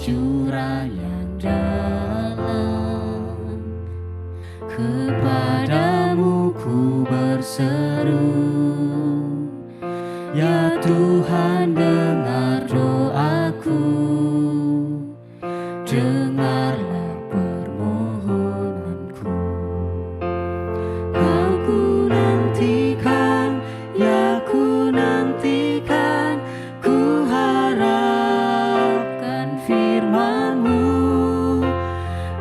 jurang yang dalam. Kepadamu ku berseru, ya Tuhan dengar doaku, dengarlah permohonanku. Kau ku nantikan, ya ku nantikan, ku harapkan firman-Mu.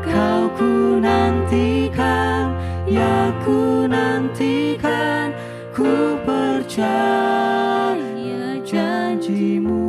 Kau ku nantikan, ya ku nantikan, ku percaya janji-Mu.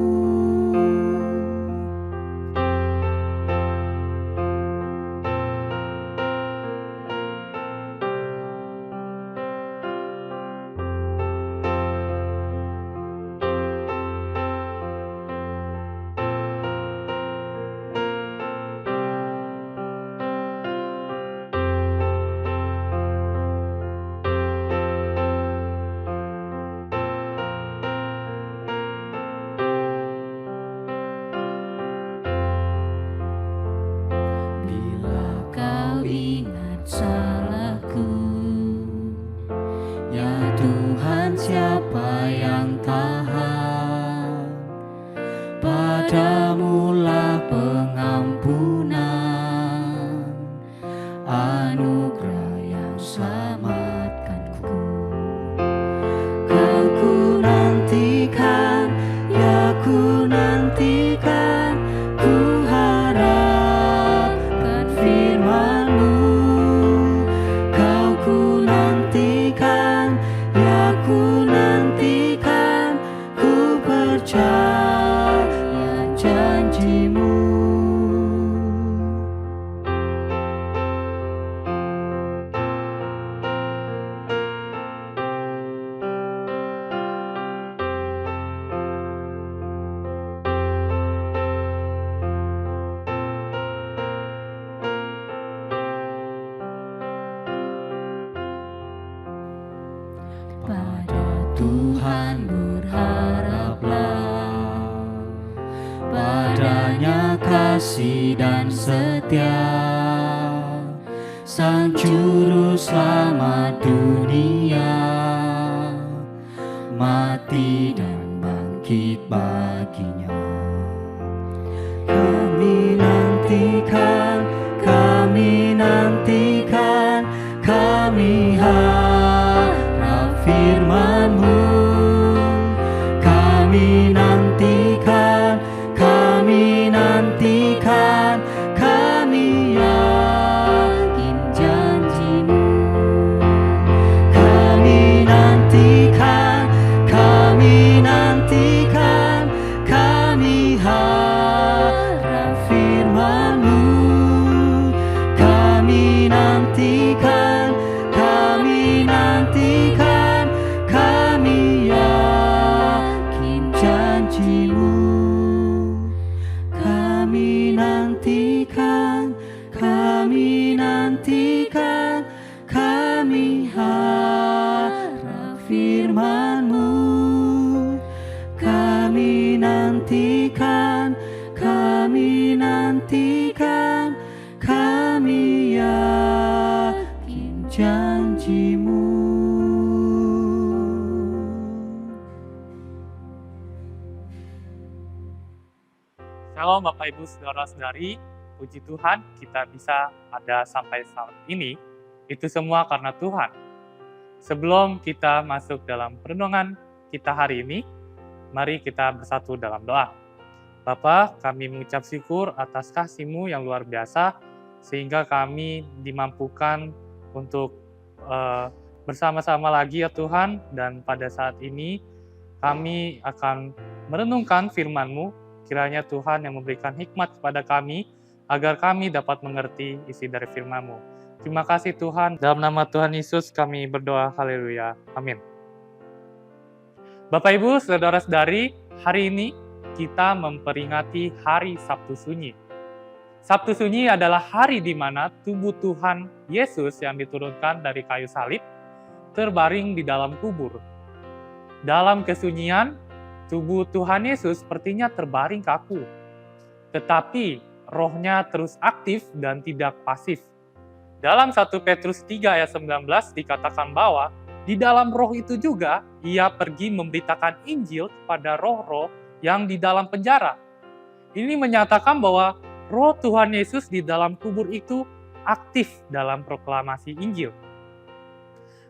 Bila kau ingat salahku, ya Tuhan, siapa yang tahan? Padamulah pengampunan, anugerah yang selamatkanku. Kau ku nantikan, ya ku nantikan, ku harapkan firman-Mu. Kau ku nantikan, ya ku nantikan, ku percaya janji-Mu. Pada Tuhan berharaplah, padanya kasih dan setia, Sang Juru Selamat dunia, mati dan bangkit baginya. Kami nantikan, kami nantikan, kami harap firman-Mu. Kami nantikan, kami nantikan, kami yakin janji-Mu. Kami nantikan, kami nantikan, kami harap firman-Mu. Kami nantikan, kami nantikan, kami yakin janji-Mu. Kami nantikan, kami nantikan, kami harap firman-Mu. Kami nantikan, kami nantikan, kami yakin janji-Mu. Shalom Bapak Ibu Saudara-saudari, puji Tuhan kita bisa ada sampai saat ini, itu semua karena Tuhan. Sebelum kita masuk dalam perenungan kita hari ini, mari kita bersatu dalam doa. Bapa, kami mengucap syukur atas kasih-Mu yang luar biasa, sehingga kami dimampukan untuk bersama-sama lagi ya Tuhan, dan pada saat ini kami akan merenungkan firman-Mu. Kiranya Tuhan yang memberikan hikmat kepada kami, agar kami dapat mengerti isi dari firman-Mu. Terima kasih Tuhan, dalam nama Tuhan Yesus kami berdoa, haleluya, amin. Bapak Ibu, saudara-saudari, hari ini kita memperingati hari Sabtu Sunyi. Sabtu Sunyi adalah hari di mana tubuh Tuhan Yesus yang diturunkan dari kayu salib terbaring di dalam kubur. Dalam kesunyian, tubuh Tuhan Yesus sepertinya terbaring kaku. tetapi rohnya terus aktif dan tidak pasif. Dalam 1 Petrus 3 ayat 19 dikatakan bahwa di dalam roh itu juga ia pergi memberitakan Injil kepada roh-roh yang di dalam penjara. Ini menyatakan bahwa roh Tuhan Yesus di dalam kubur itu aktif dalam proklamasi Injil.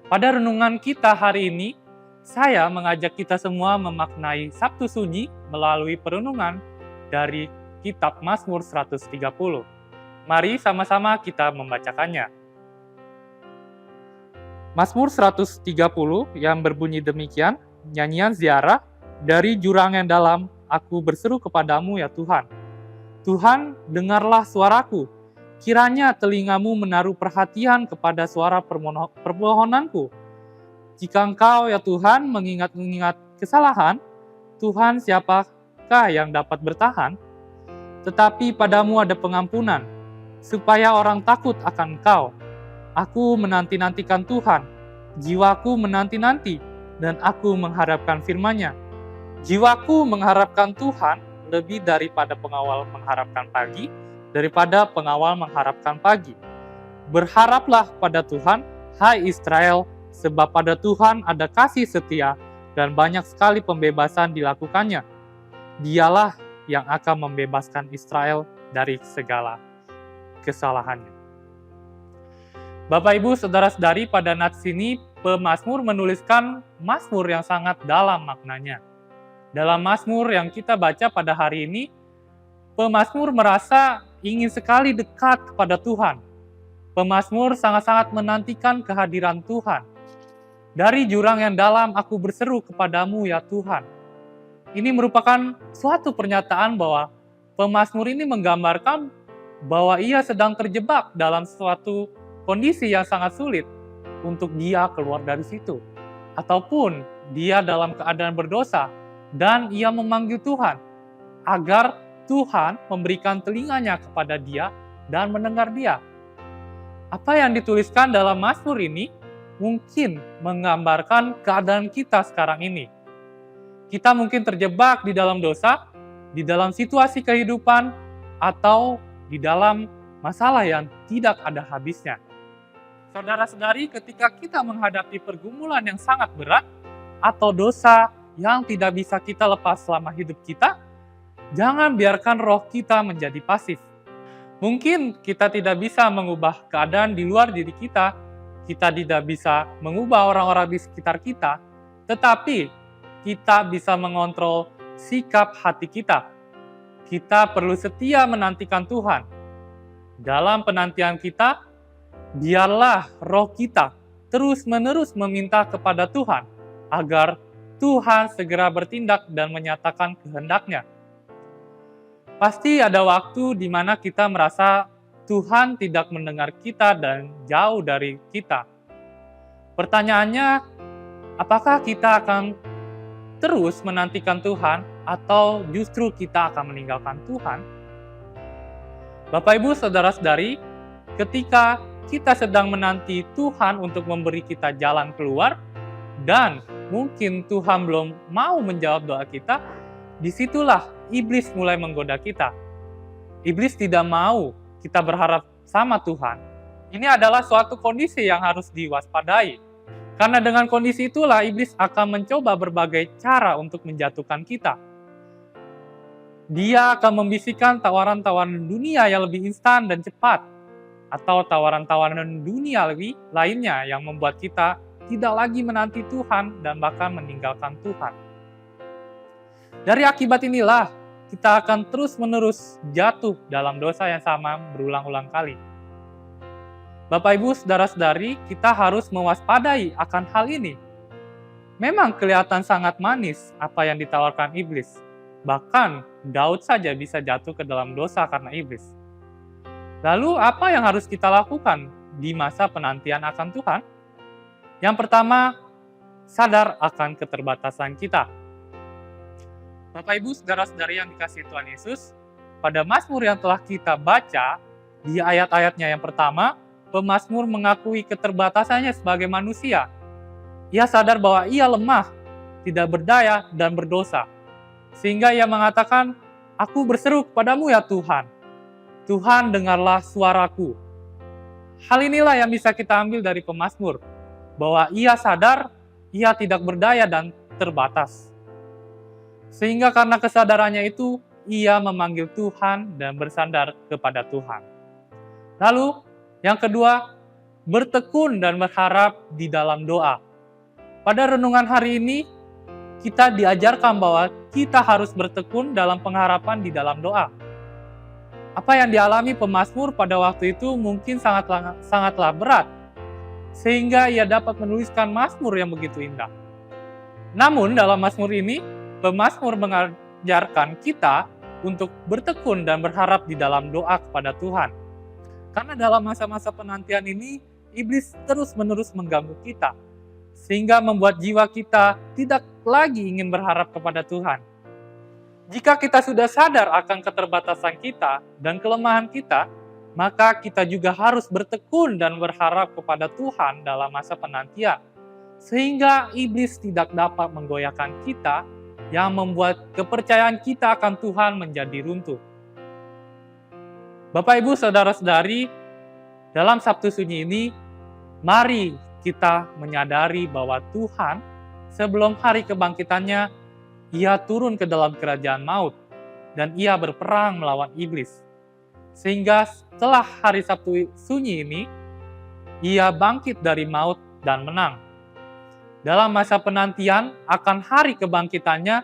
Pada renungan kita hari ini, saya mengajak kita semua memaknai Sabtu Sunyi melalui perenungan dari kitab Mazmur 130. Mari sama-sama kita membacakannya. Mazmur 130 yang berbunyi demikian, nyanyian ziarah, dari jurang yang dalam, aku berseru kepadamu ya Tuhan. Tuhan, dengarlah suaraku, kiranya telingamu menaruh perhatian kepada suara permohonanku. Jika Engkau ya Tuhan mengingat kesalahan, Tuhan siapakah yang dapat bertahan? Tetapi padamu ada pengampunan, supaya orang takut akan Engkau. Aku menanti-nantikan Tuhan, jiwaku menanti-nanti, dan aku mengharapkan firman-Nya. Jiwaku mengharapkan Tuhan lebih daripada pengawal mengharapkan pagi, daripada pengawal mengharapkan pagi. Berharaplah pada Tuhan, hai Israel, sebab pada Tuhan ada kasih setia, dan banyak sekali pembebasan dilakukannya. Dialah yang akan membebaskan Israel dari segala kesalahannya. Bapak, Ibu, Saudara-saudari, pada nats ini pemazmur menuliskan mazmur yang sangat dalam maknanya. Dalam mazmur yang kita baca pada hari ini, pemazmur merasa ingin sekali dekat kepada Tuhan. Pemazmur sangat-sangat menantikan kehadiran Tuhan. Dari jurang yang dalam aku berseru kepadamu ya Tuhan. Ini merupakan suatu pernyataan bahwa pemazmur ini menggambarkan bahwa ia sedang terjebak dalam suatu kondisi yang sangat sulit untuk dia keluar dari situ. Ataupun dia dalam keadaan berdosa dan ia memanggil Tuhan agar Tuhan memberikan telinganya kepada dia dan mendengar dia. Apa yang dituliskan dalam mazmur ini mungkin menggambarkan keadaan kita sekarang ini. Kita mungkin terjebak di dalam dosa, di dalam situasi kehidupan, atau di dalam masalah yang tidak ada habisnya. Saudara-saudari, ketika kita menghadapi pergumulan yang sangat berat, atau dosa yang tidak bisa kita lepas selama hidup kita, jangan biarkan roh kita menjadi pasif. Mungkin kita tidak bisa mengubah keadaan di luar diri kita tidak bisa mengubah orang-orang di sekitar kita, tetapi kita bisa mengontrol sikap hati kita. Kita perlu setia menantikan Tuhan. Dalam penantian kita, biarlah roh kita terus-menerus meminta kepada Tuhan, agar Tuhan segera bertindak dan menyatakan kehendak-Nya. Pasti ada waktu di mana kita merasa Tuhan tidak mendengar kita dan jauh dari kita. Pertanyaannya, apakah kita akan terus menantikan Tuhan atau justru kita akan meninggalkan Tuhan? Bapak, Ibu, Saudara-saudari, ketika kita sedang menanti Tuhan untuk memberi kita jalan keluar dan mungkin Tuhan belum mau menjawab doa kita, disitulah iblis mulai menggoda kita. Iblis tidak mau kita berharap sama Tuhan. Ini adalah suatu kondisi yang harus diwaspadai. Karena dengan kondisi itulah iblis akan mencoba berbagai cara untuk menjatuhkan kita. Dia akan membisikkan tawaran-tawaran dunia yang lebih instan dan cepat, atau tawaran-tawaran dunia lainnya yang membuat kita tidak lagi menanti Tuhan dan bahkan meninggalkan Tuhan. Dari akibat inilah kita akan terus-menerus jatuh dalam dosa yang sama berulang-ulang kali. Bapak, Ibu, Saudara-saudari, kita harus mewaspadai akan hal ini. Memang kelihatan sangat manis apa yang ditawarkan iblis. Bahkan Daud saja bisa jatuh ke dalam dosa karena iblis. Lalu apa yang harus kita lakukan di masa penantian akan Tuhan? Yang pertama, sadar akan keterbatasan kita. Bapak, Ibu, Saudara-saudari yang dikasihi Tuhan Yesus, pada mazmur yang telah kita baca, di ayat-ayatnya yang pertama, pemazmur mengakui keterbatasannya sebagai manusia. Ia sadar bahwa ia lemah, tidak berdaya, dan berdosa. Sehingga ia mengatakan, Aku berseru kepadamu ya Tuhan. Tuhan, dengarlah suaraku. Hal inilah yang bisa kita ambil dari pemazmur, bahwa ia sadar ia tidak berdaya dan terbatas. Sehingga karena kesadarannya itu, ia memanggil Tuhan dan bersandar kepada Tuhan. Lalu, yang kedua, bertekun dan berharap di dalam doa. Pada renungan hari ini, kita diajarkan bahwa kita harus bertekun dalam pengharapan di dalam doa. Apa yang dialami pemazmur pada waktu itu mungkin sangatlah berat, sehingga ia dapat menuliskan mazmur yang begitu indah. Namun dalam mazmur ini, pemazmur mengajarkan kita untuk bertekun dan berharap di dalam doa kepada Tuhan. Karena dalam masa-masa penantian ini, iblis terus-menerus mengganggu kita, sehingga membuat jiwa kita tidak lagi ingin berharap kepada Tuhan. Jika kita sudah sadar akan keterbatasan kita dan kelemahan kita, maka kita juga harus bertekun dan berharap kepada Tuhan dalam masa penantian, sehingga iblis tidak dapat menggoyahkan kita yang membuat kepercayaan kita akan Tuhan menjadi runtuh. Bapak, Ibu, Saudara-saudari, dalam Sabtu Sunyi ini, mari kita menyadari bahwa Tuhan sebelum hari kebangkitannya, ia turun ke dalam kerajaan maut dan ia berperang melawan iblis. Sehingga setelah hari Sabtu Sunyi ini, ia bangkit dari maut dan menang. Dalam masa penantian akan hari kebangkitannya,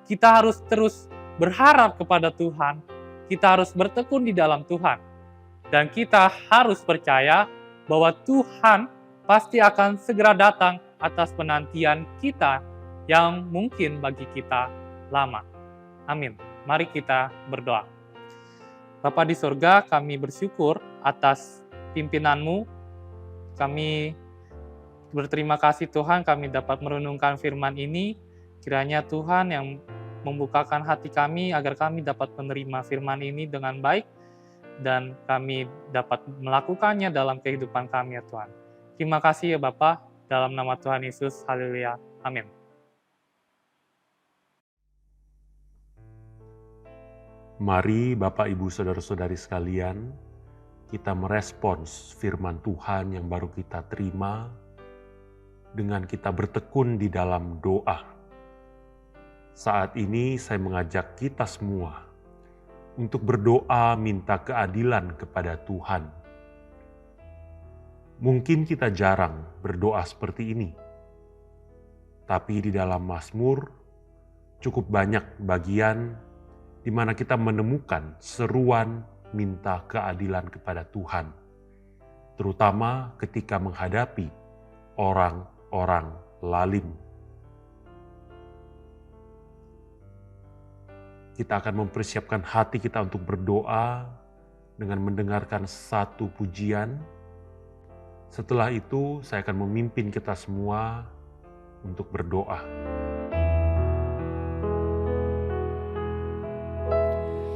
kita harus terus berharap kepada Tuhan, kita harus bertekun di dalam Tuhan. Dan kita harus percaya bahwa Tuhan pasti akan segera datang atas penantian kita yang mungkin bagi kita lama. Amin. Mari kita berdoa. Bapa di surga, kami bersyukur atas pimpinan-Mu. Kami berterima kasih Tuhan, kami dapat merenungkan firman ini. Kiranya Tuhan yang membukakan hati kami agar kami dapat menerima firman ini dengan baik dan kami dapat melakukannya dalam kehidupan kami ya Tuhan. Terima kasih ya Bapa, dalam nama Tuhan Yesus. Haleluya. Amin. Mari Bapak, Ibu, Saudara-saudari sekalian, kita merespons firman Tuhan yang baru kita terima dengan kita bertekun di dalam doa. Saat ini saya mengajak kita semua untuk berdoa minta keadilan kepada Tuhan. Mungkin kita jarang berdoa seperti ini, tapi di dalam Mazmur cukup banyak bagian di mana kita menemukan seruan minta keadilan kepada Tuhan, terutama ketika menghadapi orang-orang zalim. Kita akan mempersiapkan hati kita untuk berdoa dengan mendengarkan satu pujian. Setelah itu, saya akan memimpin kita semua untuk berdoa.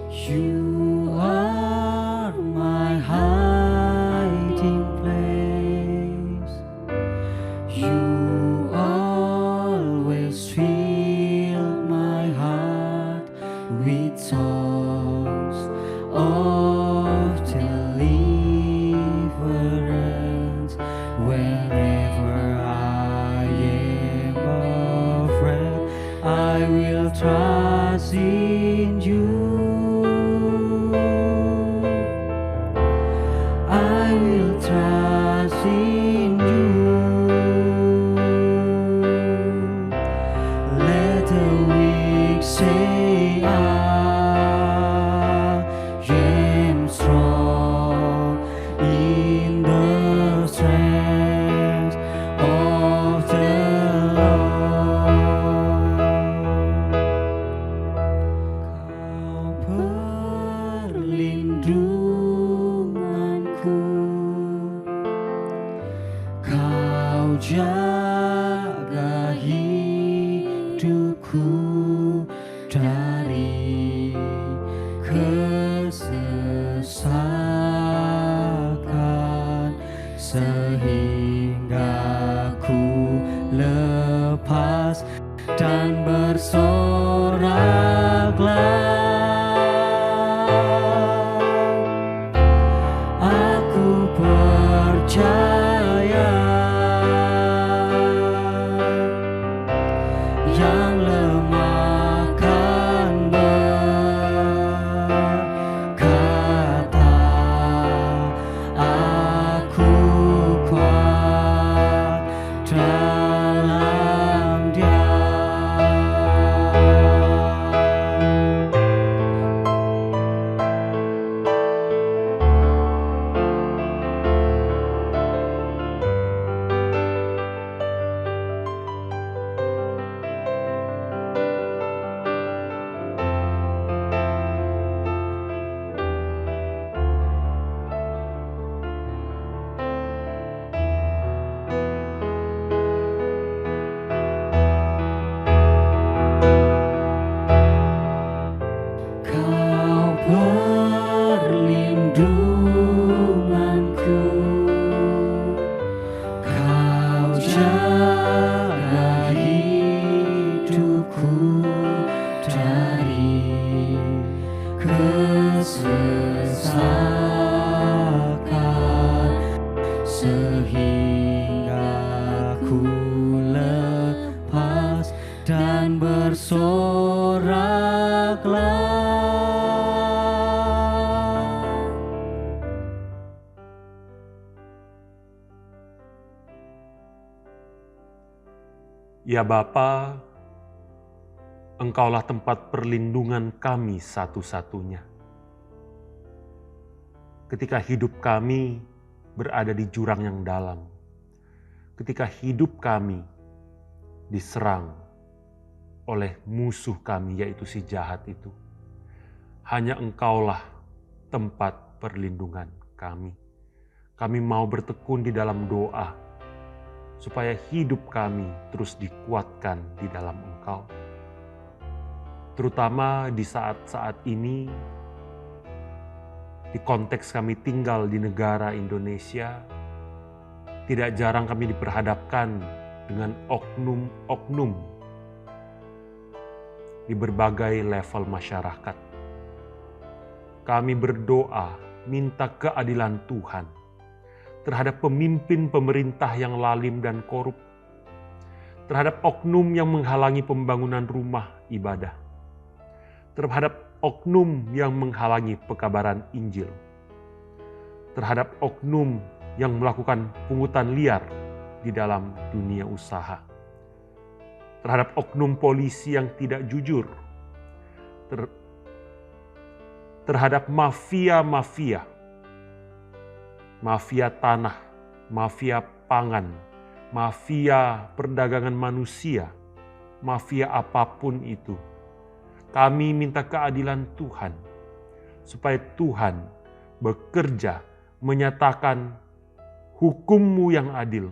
You are my hiding place. You always fill my heart with songs of deliverance. Whenever I am afraid, I will trust in you. I will trust in you. Let the weak say I am strong in the strength of the Lord. Kau perlindunganku, Kau jaga hidupku dari kesesakan, sehingga ku lepas dan bersoraklah Ya Bapa, Engkaulah tempat perlindungan kami satu-satunya. Ketika hidup kami berada di jurang yang dalam, ketika hidup kami diserang oleh musuh kami, yaitu si jahat itu, hanya Engkaulah tempat perlindungan kami. Kami mau bertekun di dalam doa, supaya hidup kami terus dikuatkan di dalam Engkau. Terutama di saat-saat ini, di konteks kami tinggal di negara Indonesia, tidak jarang kami diperhadapkan dengan oknum-oknum di berbagai level masyarakat. Kami berdoa minta keadilan Tuhan terhadap pemimpin pemerintah yang lalim dan korup, terhadap oknum yang menghalangi pembangunan rumah ibadah, terhadap oknum yang menghalangi pekabaran Injil, terhadap oknum yang melakukan pungutan liar di dalam dunia usaha, terhadap oknum polisi yang tidak jujur, terhadap mafia-mafia, mafia tanah, mafia pangan, mafia perdagangan manusia, mafia apapun itu. Kami minta keadilan Tuhan, supaya Tuhan bekerja menyatakan hukum-Mu yang adil,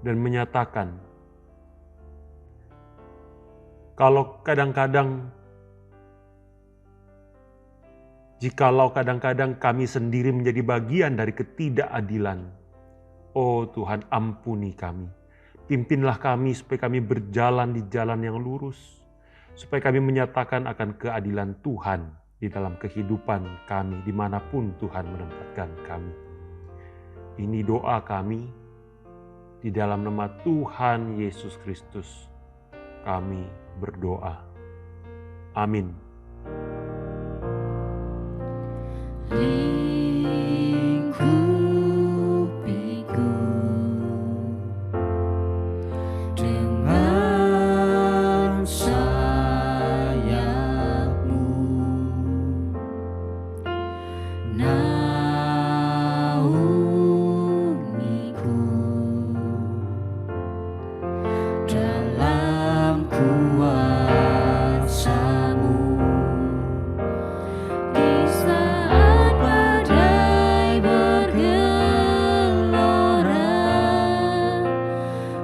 dan menyatakan jikalau kadang-kadang kami sendiri menjadi bagian dari ketidakadilan, oh Tuhan, ampuni kami. Pimpinlah kami supaya kami berjalan di jalan yang lurus, supaya kami menyatakan akan keadilan Tuhan di dalam kehidupan kami, dimanapun Tuhan menempatkan kami. Ini doa kami, di dalam nama Tuhan Yesus Kristus kami berdoa. Amin. Lingkupiku dengan sayap-Mu, naungiku dalam kuasa-Mu. Dengan kuasa-Mu, di saat badai bergelora,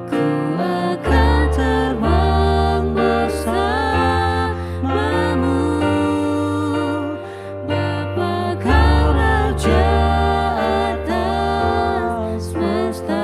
ku akan terbang bersama-Mu. Bapa, Kau Raja atas semesta.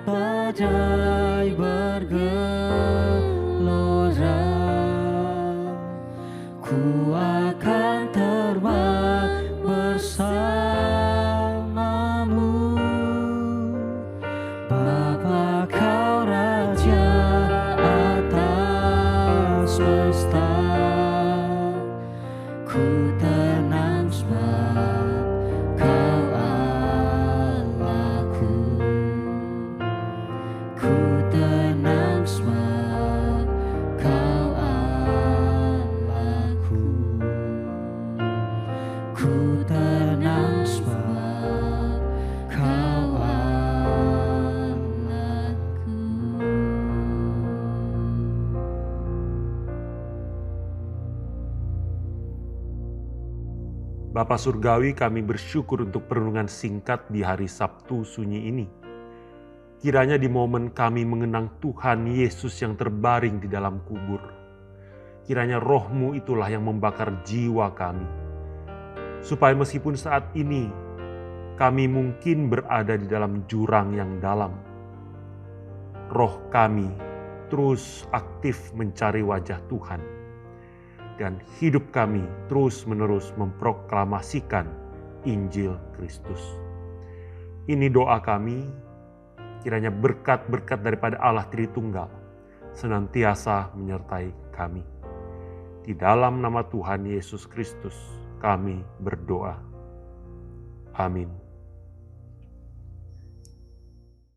Badai bergelora, ku akan terbang bersama-Mu. Bapa, Kau Raja atas semesta. Ku tenang sebab Kau Allahku. Ku Bapa Surgawi, kami bersyukur untuk perenungan singkat di hari Sabtu sunyi ini. Kiranya di momen kami mengenang Tuhan Yesus yang terbaring di dalam kubur, kiranya roh-Mu itulah yang membakar jiwa kami, supaya meskipun saat ini kami mungkin berada di dalam jurang yang dalam, roh kami terus aktif mencari wajah Tuhan, dan hidup kami terus-menerus memproklamasikan Injil Kristus. Ini doa kami, kiranya berkat-berkat daripada Allah Tritunggal senantiasa menyertai kami. Di dalam nama Tuhan Yesus Kristus kami berdoa. Amin.